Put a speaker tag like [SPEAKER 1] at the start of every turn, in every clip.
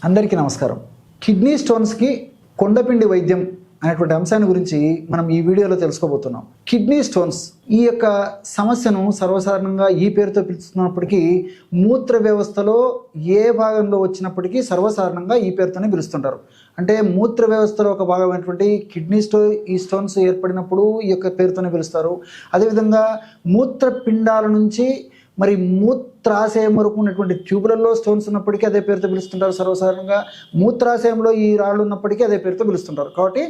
[SPEAKER 1] అందరికీ నమస్కారం. కిడ్నీ స్టోన్స్కి కొండపిండి వైద్యం అనేటువంటి అంశాన్ని గురించి మనం ఈ వీడియోలో తెలుసుకోబోతున్నాం. కిడ్నీ స్టోన్స్ ఈ యొక్క సమస్యను సర్వసాధారణంగా ఈ పేరుతో పిలుస్తున్నప్పటికీ మూత్ర వ్యవస్థలో ఏ భాగంలో వచ్చినప్పటికీ సర్వసాధారణంగా ఈ పేరుతోనే పిలుస్తుంటారు. అంటే మూత్ర వ్యవస్థలో ఒక భాగమైనటువంటి ఈ స్టోన్స్ ఏర్పడినప్పుడు ఈ యొక్క పేరుతోనే పిలుస్తారు. అదేవిధంగా మూత్రపిండాల నుంచి మరి మూత్రాశయం వరకు ఉన్నటువంటి ట్యూబులలో స్టోన్స్ ఉన్నప్పటికీ అదే పేరుతో పిలుస్తుంటారు. సర్వసాధారణంగా మూత్రాశయంలో ఈ రాళ్ళు ఉన్నప్పటికీ అదే పేరుతో పిలుస్తుంటారు. కాబట్టి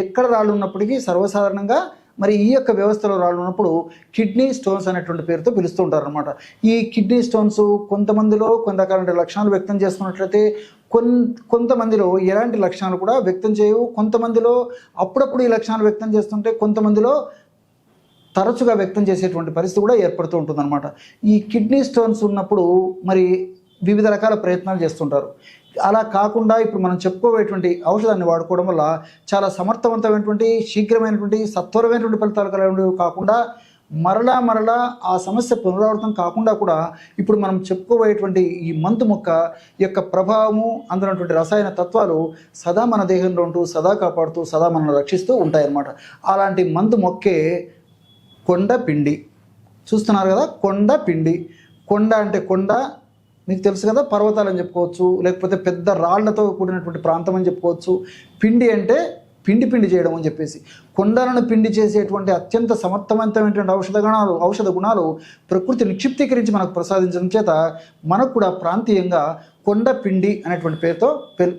[SPEAKER 1] ఎక్కడ రాళ్ళు ఉన్నప్పటికీ సర్వసాధారణంగా మరి ఈ యొక్క వ్యవస్థలో రాళ్ళు ఉన్నప్పుడు కిడ్నీ స్టోన్స్ అనేటువంటి పేరుతో పిలుస్తూ ఉంటారు అనమాట. ఈ కిడ్నీ స్టోన్స్ కొంతమందిలో కొన్ని రకాల లక్షణాలు వ్యక్తం చేసుకున్నట్లయితే కొంతమందిలో ఎలాంటి లక్షణాలు కూడా వ్యక్తం చేయవు. కొంతమందిలో అప్పుడప్పుడు ఈ లక్షణాలు వ్యక్తం చేస్తుంటే కొంతమందిలో తరచుగా వ్యక్తం చేసేటువంటి పరిస్థితి కూడా ఏర్పడుతూ ఉంటుందన్నమాట. ఈ కిడ్నీ స్టోన్స్ ఉన్నప్పుడు మరి వివిధ రకాల ప్రయత్నాలు చేస్తుంటారు. అలా కాకుండా ఇప్పుడు మనం చెప్పుకోబోయేటువంటి ఔషధాన్ని వాడుకోవడం వల్ల చాలా సమర్థవంతమైనటువంటి శీఘ్రమైనటువంటి సత్వరమైనటువంటి ఫలితాలు కలిగినవి కాకుండా మరలా ఆ సమస్య పునరావృతం కాకుండా కూడా ఇప్పుడు మనం చెప్పుకోబోయేటువంటి ఈ మందు మొక్క యొక్క ప్రభావము అందులో రసాయన తత్వాలు సదా మన దేహంలో ఉంటూ సదా కాపాడుతూ సదా మనల్ని రక్షిస్తూ ఉంటాయన్నమాట. అలాంటి మందు మొక్కే కొండపిండి. చూస్తున్నారు కదా, కొండపిండి. కొండ అంటే కొండ మీకు తెలుసు కదా, పర్వతాలని చెప్పుకోవచ్చు, లేకపోతే పెద్ద రాళ్లతో కూడినటువంటి ప్రాంతం అని చెప్పుకోవచ్చు. పిండి అంటే పిండి చేయడం అని చెప్పేసి కొండలను పిండి చేసేటువంటి అత్యంత సమర్థవంతమైనటువంటి ఔషధ గుణాలు ప్రకృతి నిక్షిప్తీకరించి మనకు ప్రసాదించడం చేత మనకు కూడా ప్రాంతీయంగా కొండపిండి అనేటువంటి పేరుతో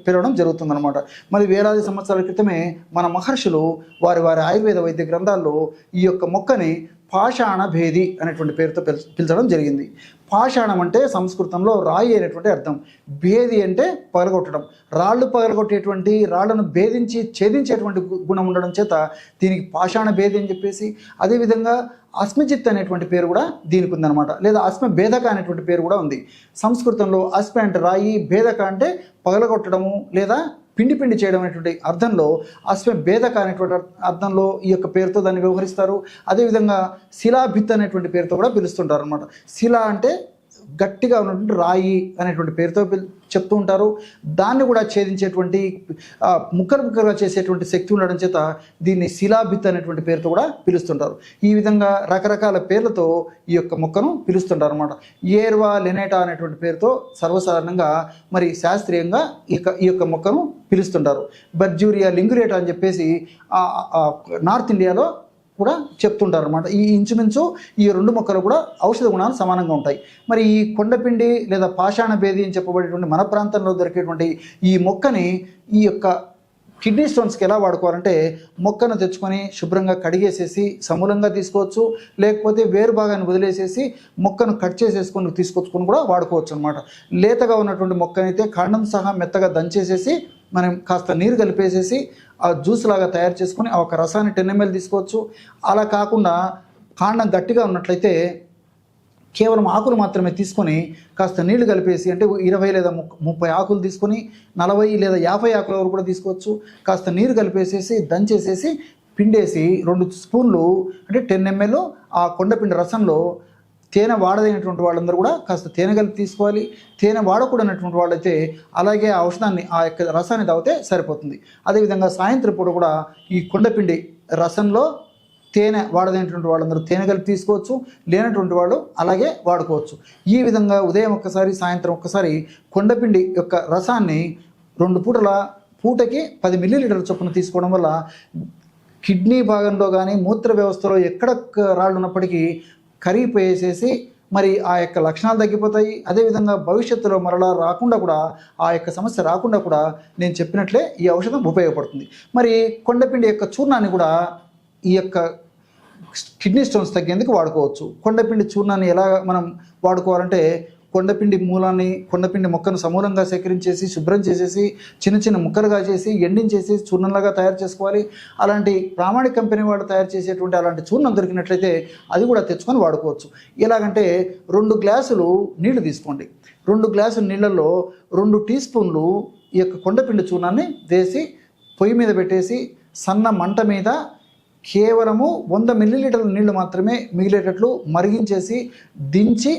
[SPEAKER 1] పిలవడం జరుగుతుందన్నమాట. మరి వేలాది సంవత్సరాల క్రితమే మన మహర్షులు వారి ఆయుర్వేద వైద్య గ్రంథాల్లో ఈ యొక్క మొక్కని పాషాణ భేది అనేటువంటి పేరుతో పిలిచడం జరిగింది. పాషాణం అంటే సంస్కృతంలో రాయి అనేటువంటి అర్థం, భేది అంటే పగలగొట్టడం, రాళ్ళు పగలగొట్టేటువంటి రాళ్లను భేదించి ఛేదించేటువంటి గుణం ఉండడం చేత దీనికి పాషాణ భేది అని చెప్పేసి, అదేవిధంగా అస్మిచిత్ అనేటువంటి పేరు కూడా దీనికి ఉందన్నమాట. లేదా అస్మ భేదక అనేటువంటి పేరు కూడా ఉంది. సంస్కృతంలో అస్మ అంటే రాయి, భేదక అంటే పగలగొట్టడము లేదా పిండి చేయడం అనేటువంటి అర్థంలో అశ్వ భేదక అనేటువంటి అర్థంలో ఈ యొక్క పేరుతో దాన్ని వ్యవహరిస్తారు. అదేవిధంగా శిలాభిత్ అనేటువంటి పేరుతో కూడా పిలుస్తుంటారు అనమాట. శిల అంటే గట్టిగా ఉన్నటువంటి రాయి అనేటువంటి పేరుతో చెప్తూ ఉంటారు. దాన్ని కూడా ఛేదించేటువంటి ముక్కలుగా చేసేటువంటి శక్తి ఉండడం చేత దీన్ని శిలాభిత్ అనేటువంటి పేరుతో కూడా పిలుస్తుంటారు. ఈ విధంగా రకరకాల పేర్లతో ఈ యొక్క మొక్కను పిలుస్తుంటారు అనమాట. ఏర్వా లెనేటా అనేటువంటి పేరుతో సర్వసాధారణంగా మరి శాస్త్రీయంగా ఈ యొక్క మొక్కను పిలుస్తుంటారు. బర్జూరియా లింగురేటా అని చెప్పేసి నార్త్ ఇండియాలో కూడా చెప్తుంటారు అనమాట. ఈ ఇంచుమించు ఈ రెండు మొక్కలు కూడా ఔషధ గుణాలు సమానంగా ఉంటాయి. మరి ఈ కొండపిండి లేదా పాషాణ భేది అని చెప్పబడేటువంటి మన ప్రాంతంలో దొరికేటువంటి ఈ మొక్కని ఈ యొక్క కిడ్నీ స్టోన్స్కి ఎలా వాడుకోవాలంటే మొక్కను తెచ్చుకొని శుభ్రంగా కడిగేసేసి సమూలంగా తీసుకోవచ్చు, లేకపోతే వేరు భాగాన్ని వదిలేసేసి మొక్కను కట్ చేసేసుకొని తీసుకొచ్చుకొని కూడా వాడుకోవచ్చు అనమాట. లేతగా ఉన్నటువంటి మొక్కనైతే కాండం సహా మెత్తగా దంచేసేసి మనం కాస్త నీరు కలిపేసేసి ఆ జ్యూస్ లాగా తయారు చేసుకొని ఆ ఒక రసాన్ని 10 ml తీసుకోవచ్చు. అలా కాకుండా కాండం గట్టిగా ఉన్నట్లయితే కేవలం ఆకులు మాత్రమే తీసుకొని కాస్త నీళ్లు కలిపేసి, అంటే 20 లేదా 30 ఆకులు తీసుకొని 40 లేదా 50 ఆకుల వరకు కూడా తీసుకోవచ్చు. కాస్త నీరు కలిపేసేసి దంచేసేసి పిండేసి 2 స్పూన్లు అంటే 10 ml ఆ కొండపిండి రసంలో, తేనె వాడదైనటువంటి వాళ్ళందరూ కూడా కాస్త తేనె కలిపి తీసుకోవాలి. తేనె వాడకూడనటువంటి వాళ్ళైతే అలాగే ఆ ఔషధాన్ని ఆ యొక్క రసాన్ని తాగితే సరిపోతుంది. అదేవిధంగా సాయంత్రం పూట కూడా ఈ కొండపిండి రసంలో తేనె వాడదైనటువంటి వాళ్ళందరూ తేనె కలిపి తీసుకోవచ్చు, లేనటువంటి వాళ్ళు అలాగే వాడుకోవచ్చు. ఈ విధంగా ఉదయం ఒక్కసారి సాయంత్రం ఒక్కసారి కొండపిండి యొక్క రసాన్ని 2 పూటకి 10 ml చొప్పున తీసుకోవడం వల్ల కిడ్నీ భాగంలో కానీ మూత్ర వ్యవస్థలో ఎక్కడ రాళ్ళు ఉన్నప్పటికీ కరిగిపోయేసేసి మరి ఆ యొక్క లక్షణాలు తగ్గిపోతాయి. అదేవిధంగా భవిష్యత్తులో మరలా రాకుండా కూడా ఆ యొక్క సమస్య రాకుండా కూడా నేను చెప్పినట్లే ఈ ఔషధం ఉపయోగపడుతుంది. మరి కొండపిండి యొక్క చూర్ణాన్ని కూడా ఈ యొక్క కిడ్నీ స్టోన్స్ తగ్గేందుకు వాడుకోవచ్చు. కొండపిండి చూర్ణాన్ని ఎలా మనం వాడుకోవాలంటే కొండపిండి మొక్కను సమూలంగా సేకరించేసి శుభ్రం చేసేసి చిన్న ముక్కలుగా చేసి ఎండించేసి చూర్ణంలాగా తయారు చేసుకోవాలి. అలాంటి ప్రామాణిక కంపెనీ వాళ్ళు తయారు చేసేటువంటి అలాంటి చూర్ణం దొరికినట్లయితే అది కూడా తెచ్చుకొని వాడుకోవచ్చు. ఎలాగంటే 2 గ్లాసులు నీళ్లు తీసుకోండి. 2 గ్లాసుల నీళ్ళల్లో 2 టీ స్పూన్లు ఈ యొక్క కొండపిండి చూర్ణాన్ని వేసి పొయ్యి మీద పెట్టేసి సన్న మంట మీద కేవలము 100 ml నీళ్లు మాత్రమే మిగిలేటట్లు మరిగించేసి దించి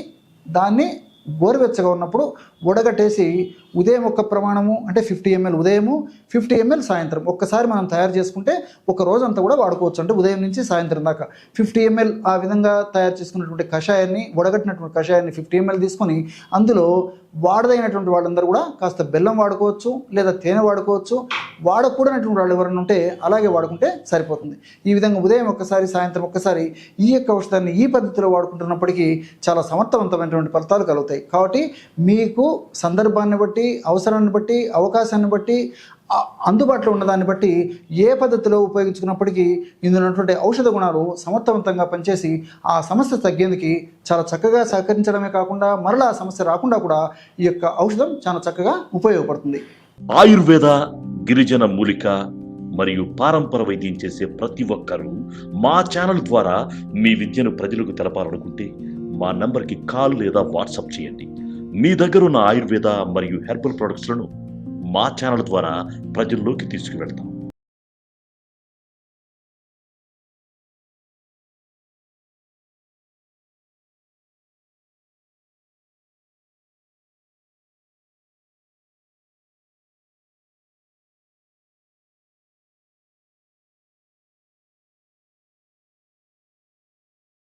[SPEAKER 1] దాన్ని గోరువెచ్చగా ఉన్నప్పుడు వడగట్టేసి ఉదయం ఒక ప్రమాణము అంటే 50 ml ఉదయము, 50 ml సాయంత్రం ఒక్కసారి మనం తయారు చేసుకుంటే ఒక రోజంతా కూడా వాడుకోవచ్చు. అంటే ఉదయం నుంచి సాయంత్రం దాకా 50 ml ఆ విధంగా తయారు చేసుకున్నటువంటి కషాయాన్ని, వడగట్టినటువంటి కషాయాన్ని 50 ml తీసుకొని అందులో వాడదైనటువంటి వాళ్ళందరూ కూడా కాస్త బెల్లం వాడుకోవచ్చు, లేదా తేనె వాడుకోవచ్చు. వాడకూడనటువంటి వాళ్ళు ఎవరైనా ఉంటే అలాగే వాడుకుంటే సరిపోతుంది. ఈ విధంగా ఉదయం ఒక్కసారి, సాయంత్రం ఒక్కసారి ఈ యొక్క ఔషధాన్ని ఈ పద్ధతిలో వాడుకుంటున్నప్పటికీ చాలా సమర్థవంతమైనటువంటి ఫలితాలు కలుగుతాయి. కాబట్టి మీకు సందర్భాన్ని బట్టి, అవసరాన్ని బట్టి, అవకాశాన్ని బట్టి, అందుబాటులో ఉన్నదాన్ని బట్టి ఏ పద్ధతిలో ఉపయోగించుకున్నప్పటికీ ఇందులో ఉన్నటువంటి ఔషధ గుణాలు సమర్థవంతంగా పనిచేసి ఆ సమస్య తగ్గేందుకు చాలా చక్కగా సహకరించడమే కాకుండా మరలా ఆ సమస్య రాకుండా కూడా ఈ యొక్క ఔషధం చాలా చక్కగా ఉపయోగపడుతుంది.
[SPEAKER 2] ఆయుర్వేద, గిరిజన మూలిక మరియు పారంపర వైద్యం చేసే ప్రతి ఒక్కరూ మా ఛానల్ ద్వారా మీ విద్యను ప్రజలకు తెలపాలనుకుంటే మా నంబర్కి కాల్ లేదా వాట్సాప్ చేయండి. మీ దగ్గర ఉన్న ఆయుర్వేద మరియు హెర్బల్ ప్రొడక్ట్స్లను మా ఛానల్ ద్వారా ప్రజల్లోకి తీసుకువెళ్తాం.